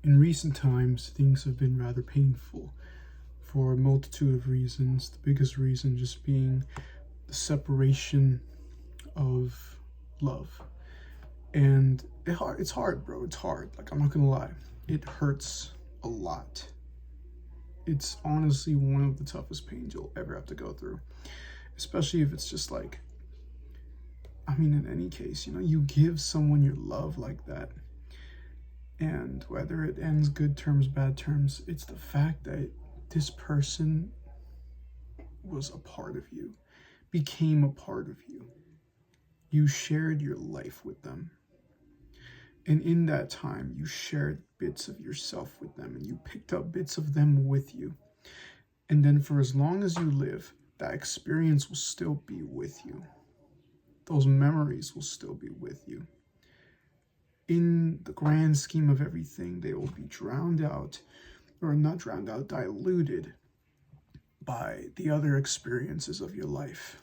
In recent times, things have been rather painful for a multitude of reasons. The biggest reason just being the separation of love. And it's hard, bro. It's hard. Like, I'm not gonna lie. It hurts a lot. It's honestly one of the toughest pains you'll ever have to go through. Especially if it's just like, I mean, in any case, you give someone your love like that. And whether it ends good terms, bad terms, it's the fact that this person was a part of you, became a part of you. You shared your life with them. And in that time, you shared bits of yourself with them and you picked up bits of them with you. And then for as long as you live, that experience will still be with you. Those memories will still be with you. In the grand scheme of everything, they will be drowned out, or not drowned out, diluted by the other experiences of your life.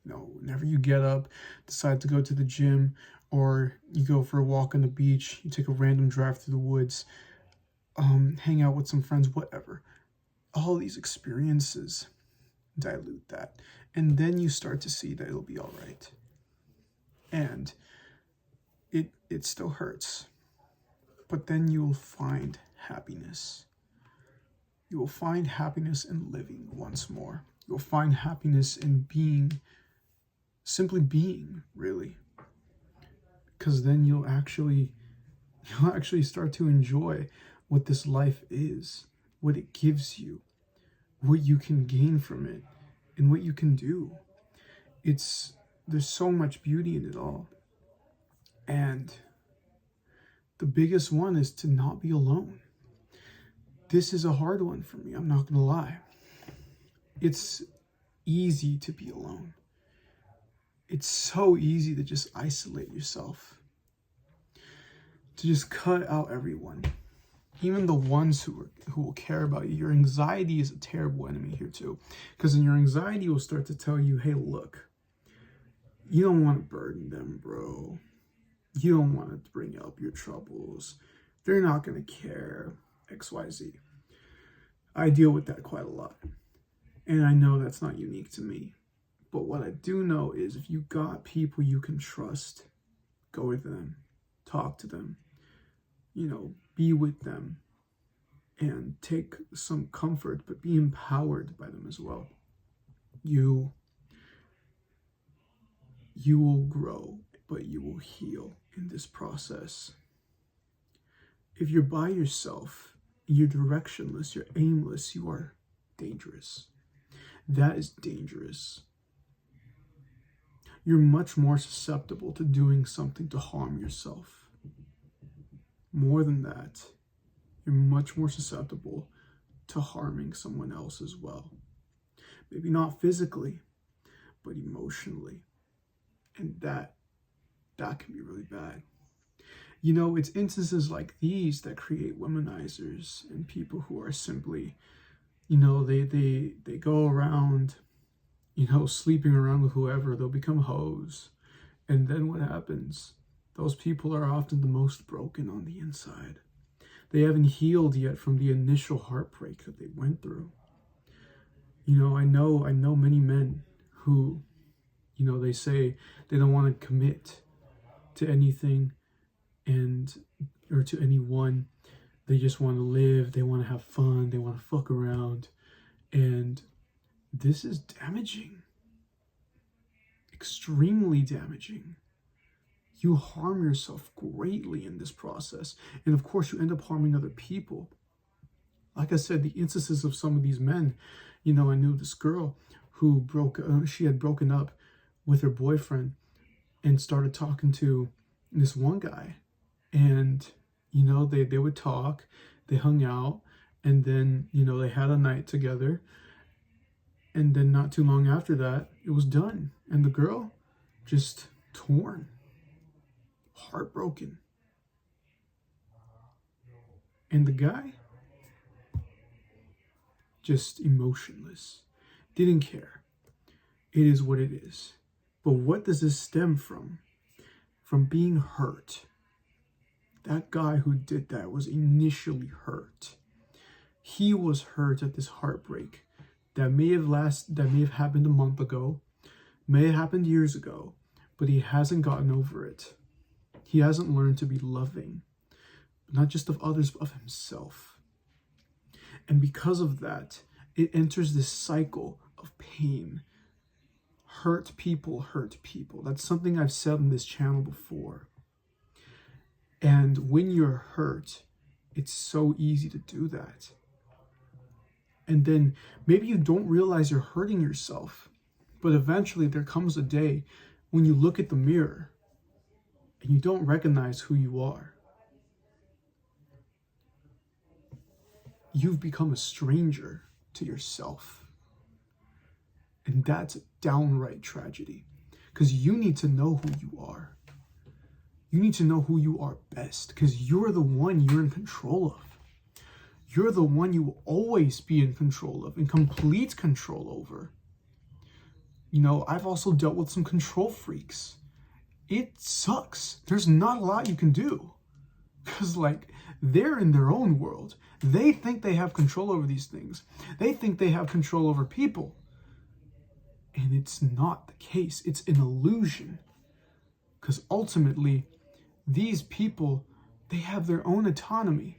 Whenever you get up, decide to go to the gym, or you go for a walk on the beach, you take a random drive through the woods, hang out with some friends, whatever. All these experiences dilute that. And then you start to see that it'll be all right. And it still hurts. But then you'll find happiness. You will find happiness in living once more. You'll find happiness in simply being, really. Because then you'll actually start to enjoy what this life is, what it gives you, what you can gain from it, and what you can do. There's so much beauty in it all. And the biggest one is to not be alone. This is a hard one for me, I'm not gonna lie. It's easy to be alone. It's so easy to just isolate yourself, to just cut out everyone, even the ones who will care about you. Your anxiety is a terrible enemy here too, because then your anxiety will start to tell you, hey, look, you don't want to burden them, bro. You don't want to bring up your troubles. They're not going to care, XYZ. I deal with that quite a lot. And I know that's not unique to me. But what I do know is if you got people you can trust, go with them, talk to them, be with them, and take some comfort, but be empowered by them as well. You will grow, but you will heal in this process. If you're by yourself, you're directionless, you're aimless, you are dangerous. That is dangerous. You're much more susceptible to doing something to harm yourself. More than that, you're much more susceptible to harming someone else as well. Maybe not physically, but emotionally. And that can be really bad. It's instances like these that create womanizers and people who are simply, they go around, sleeping around with whoever. They'll become hoes. And then what happens? Those people are often the most broken on the inside. They haven't healed yet from the initial heartbreak that they went through. I know many men who, they say they don't want to commit to anything or to anyone. They just want to live, they want to have fun, they want to fuck around. And this is damaging. Extremely damaging. You harm yourself greatly in this process. And of course, you end up harming other people. Like I said, the instances of some of these men, I knew this girl who she had broken up with her boyfriend and started talking to this one guy. And, they would talk, they hung out, and then, they had a night together. And then not too long after that, it was done. And the girl just torn, heartbroken. And the guy just emotionless, didn't care. It is what it is. But what does this stem from? From being hurt. That guy who did that was initially hurt. He was hurt at this heartbreak that may have happened a month ago, may have happened years ago, but he hasn't gotten over it. He hasn't learned to be loving, not just of others, but of himself. And because of that, it enters this cycle of pain. Hurt people hurt people. That's something I've said on this channel before. And when you're hurt, it's so easy to do that. And then maybe you don't realize you're hurting yourself, but eventually there comes a day when you look at the mirror and you don't recognize who you are. You've become a stranger to yourself. And that's a downright tragedy, because you need to know who you are. You need to know who you are best, because you're the one you're in control of. You're the one you will always be in control of, in complete control over. You know, I've also dealt with some control freaks. It sucks. There's not a lot you can do, because like, they're in their own world. They think they have control over these things. They think they have control over people. And it's not the case. It's an illusion. Because ultimately, these people, they have their own autonomy.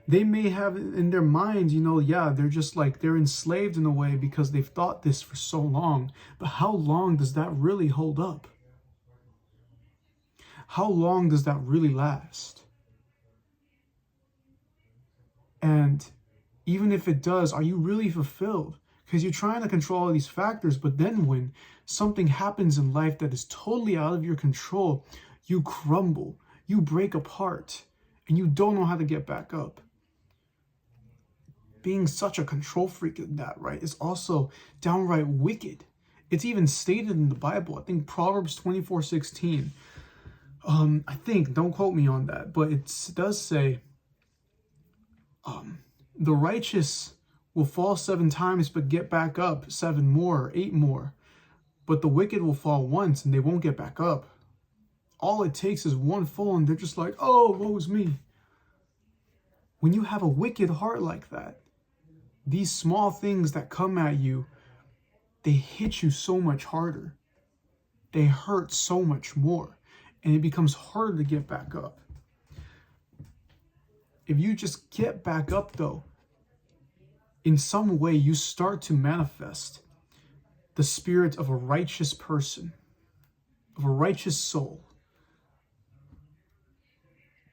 They may have in their minds, you know, yeah, they're just like, they're enslaved in a way because they've thought this for so long. But how long does that really hold up? How long does that really last? And even if it does, are you really fulfilled? Because you're trying to control all these factors, but then when something happens in life that is totally out of your control, you crumble, you break apart, and you don't know how to get back up. Being such a control freak in that, right, is also downright wicked. It's even stated in the Bible. I think Proverbs 24:16. I think, don't quote me on that, but it does say, the righteous will fall 7 times but get back up 7 more, or 8 more. But the wicked will fall once and they won't get back up. All it takes is one fall and they're just like, oh, woe is me. When you have a wicked heart like that, these small things that come at you, they hit you so much harder. They hurt so much more. And it becomes harder to get back up. If you just get back up though, in some way you start to manifest the spirit of a righteous person, of a righteous soul.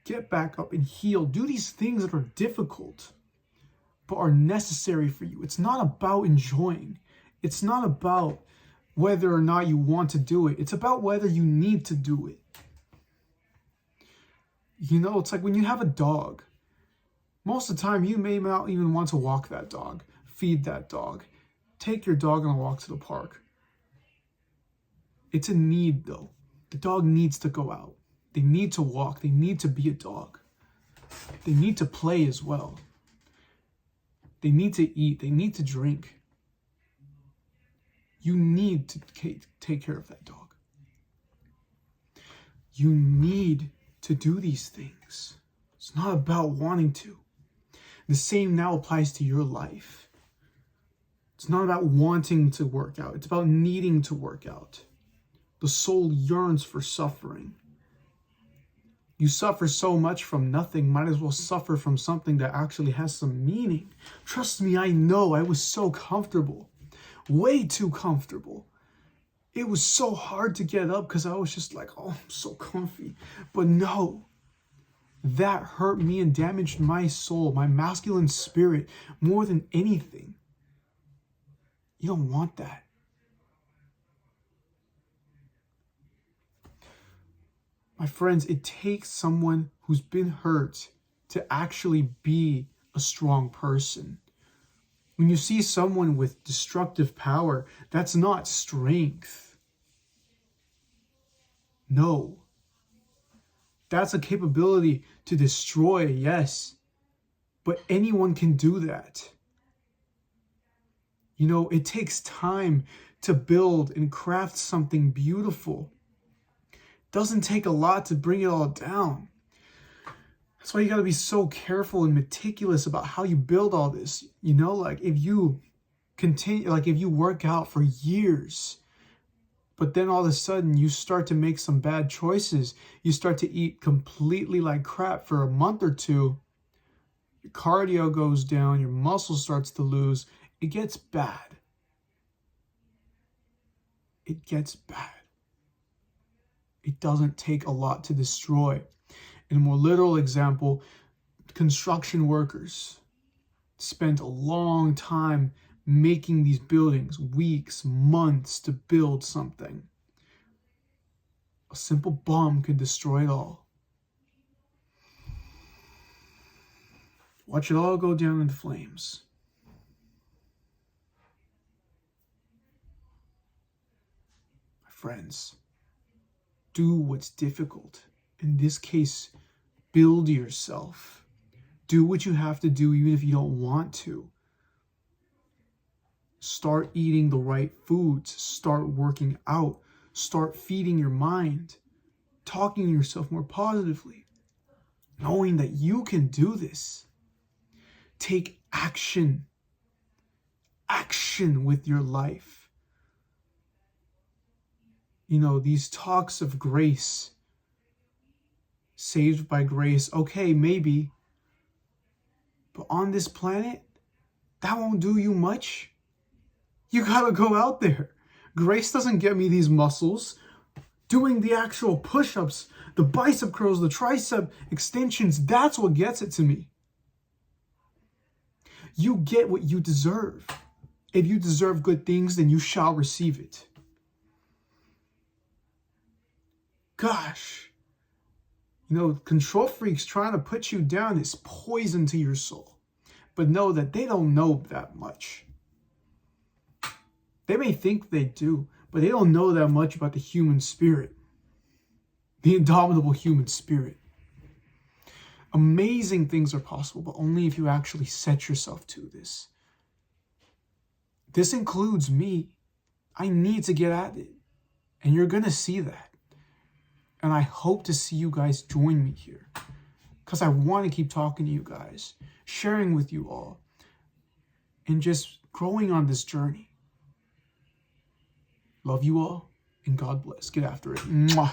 Get back up and heal. Do these things that are difficult, but are necessary for you. It's not about enjoying. It's not about whether or not you want to do it. It's about whether you need to do it. You know, it's like when you have a dog. Most of the time, you may not even want to walk that dog, feed that dog, take your dog on a walk to the park. It's a need, though. The dog needs to go out. They need to walk. They need to be a dog. They need to play as well. They need to eat. They need to drink. You need to take care of that dog. You need to do these things. It's not about wanting to. The same now applies to your life. It's not about wanting to work out. It's about needing to work out. The soul yearns for suffering. You suffer so much from nothing, might as well suffer from something that actually has some meaning. Trust me, I know. I was so comfortable. Way too comfortable. It was so hard to get up because I was just like, oh, I'm so comfy. But no. That hurt me and damaged my soul, my masculine spirit, more than anything. You don't want that. My friends, it takes someone who's been hurt to actually be a strong person. When you see someone with destructive power, that's not strength. No. That's a capability to destroy, yes. But anyone can do that. You know, it takes time to build and craft something beautiful. It doesn't take a lot to bring it all down. That's why you got to be so careful and meticulous about how you build all this. You know, like if you continue, like if you work out for years, but then all of a sudden you start to make some bad choices, you start to eat completely like crap for a month or two, your cardio goes down, your muscle starts to lose, it gets bad. It gets bad. It doesn't take a lot to destroy. In a more literal example, construction workers spent a long time making these buildings, weeks, months to build something. A simple bomb could destroy it all. Watch it all go down into flames. My friends, do what's difficult. In this case, build yourself. Do what you have to do even if you don't want to. Start eating the right foods. Start working out. Start feeding your mind. Talking to yourself more positively. Knowing that you can do this. Take action. Action with your life. You know, these talks of grace, saved by grace, okay, maybe. But on this planet, that won't do you much. You gotta go out there. Grace doesn't get me these muscles. Doing the actual push-ups, the bicep curls, the tricep extensions, that's what gets it to me. You get what you deserve. If you deserve good things, then you shall receive it. Gosh. You know, control freaks trying to put you down is poison to your soul. But know that they don't know that much. They may think they do, but they don't know that much about the human spirit. The indomitable human spirit. Amazing things are possible, but only if you actually set yourself to this. This includes me. I need to get at it. And you're going to see that. And I hope to see you guys join me here. Because I want to keep talking to you guys, sharing with you all, and just growing on this journey. Love you all, and God bless. Get after it. Mwah.